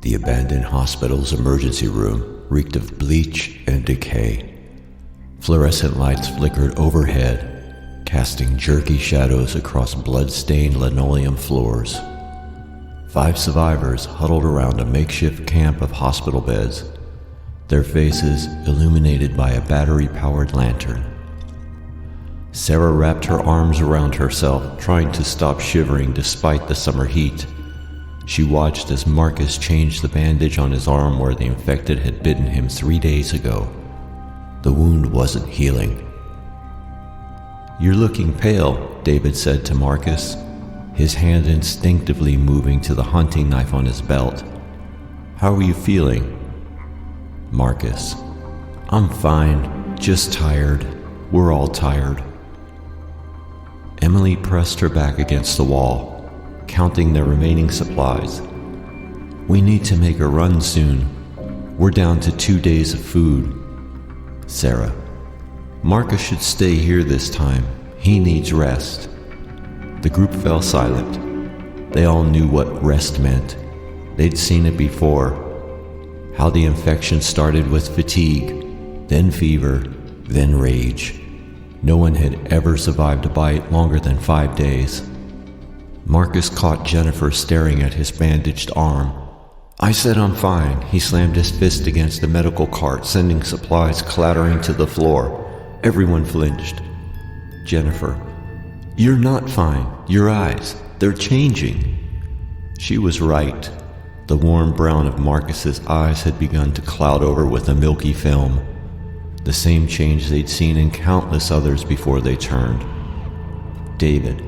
The abandoned hospital's emergency room reeked of bleach and decay. Fluorescent lights flickered overhead, casting jerky shadows across blood-stained linoleum floors. 5 survivors huddled around a makeshift camp of hospital beds, their faces illuminated by a battery-powered lantern. Sarah wrapped her arms around herself, trying to stop shivering despite the summer heat. She watched as Marcus changed the bandage on his arm where the infected had bitten him 3 days ago. The wound wasn't healing. "You're looking pale," David said to Marcus, his hand instinctively moving to the hunting knife on his belt. "How are you feeling?" Marcus: "I'm fine, just tired. We're all tired." Emily pressed her back against the wall, counting their remaining supplies. "We need to make a run soon. We're down to 2 days of food." Sarah: "Marcus should stay here this time. He needs rest." The group fell silent. They all knew what rest meant. They'd seen it before. How the infection started with fatigue, then fever, then rage. No one had ever survived a bite longer than 5 days. Marcus caught Jennifer staring at his bandaged arm. "I said I'm fine." He slammed his fist against the medical cart, sending supplies clattering to the floor. Everyone flinched. Jennifer: "You're not fine. Your eyes, they're changing." She was right. The warm brown of Marcus's eyes had begun to cloud over with a milky film. The same change they'd seen in countless others before they turned. "David,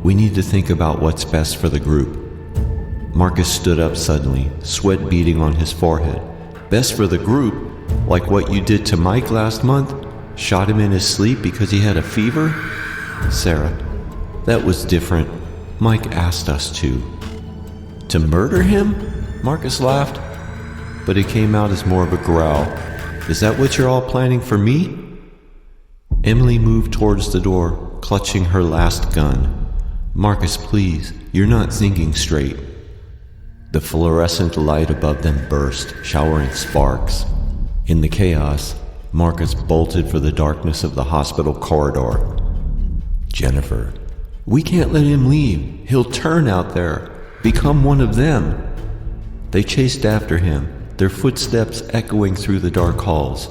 we need to think about what's best for the group." Marcus stood up suddenly, sweat beading on his forehead. "Best for the group? Like what you did to Mike last month? Shot him in his sleep because he had a fever?" Sarah: "That was different. Mike asked us to." "To murder him?" Marcus laughed, but it came out as more of a growl. "Is that what you're all planning for me?" Emily moved towards the door, clutching her last gun. "Marcus, please, you're not thinking straight." The fluorescent light above them burst, showering sparks. In the chaos, Marcus bolted for the darkness of the hospital corridor. Jennifer: "We can't let him leave. He'll turn out there, become one of them." They chased after him, their footsteps echoing through the dark halls.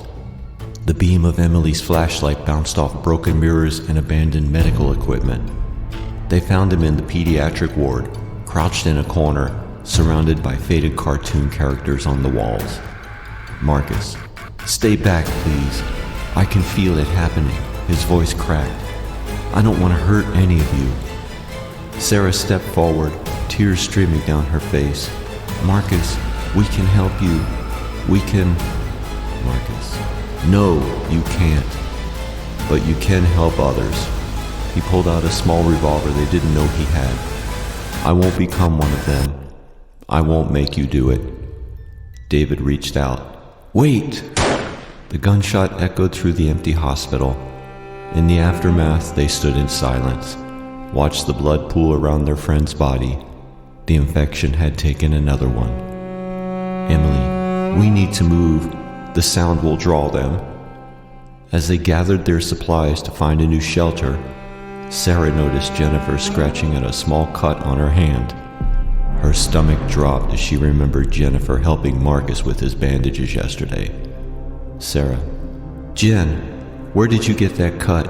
The beam of Emily's flashlight bounced off broken mirrors and abandoned medical equipment. They found him in the pediatric ward, crouched in a corner, surrounded by faded cartoon characters on the walls. Marcus: "Stay back, please. I can feel it happening." His voice cracked. "I don't want to hurt any of you." Sarah stepped forward, tears streaming down her face. "Marcus, we can help you. We can..." Marcus: "No, you can't. But you can help others." He pulled out a small revolver they didn't know he had. "I won't become one of them. I won't make you do it." David reached out. "Wait!" The gunshot echoed through the empty hospital. In the aftermath, they stood in silence, watched the blood pool around their friend's body. The infection had taken another one. "Emily, we need to move. The sound will draw them." As they gathered their supplies to find a new shelter, Sarah noticed Jennifer scratching at a small cut on her hand. Her stomach dropped as she remembered Jennifer helping Marcus with his bandages yesterday. Sarah: "Jen, where did you get that cut?"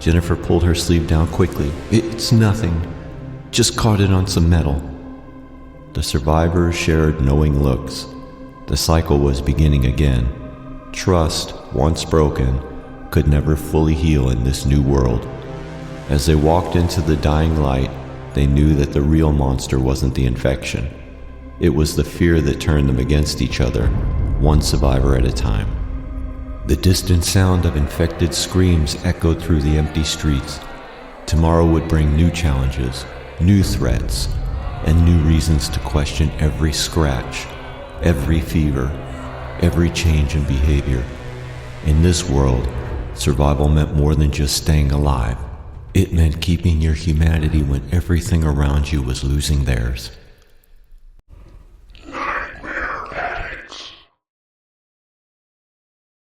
Jennifer pulled her sleeve down quickly. "It's nothing. Just caught it on some metal." The survivors shared knowing looks. The cycle was beginning again. Trust, once broken, could never fully heal in this new world. As they walked into the dying light, they knew that the real monster wasn't the infection. It was the fear that turned them against each other, one survivor at a time. The distant sound of infected screams echoed through the empty streets. Tomorrow would bring new challenges, new threats, and new reasons to question every scratch, every fever, every change in behavior. In this world, survival meant more than just staying alive. It meant keeping your humanity when everything around you was losing theirs.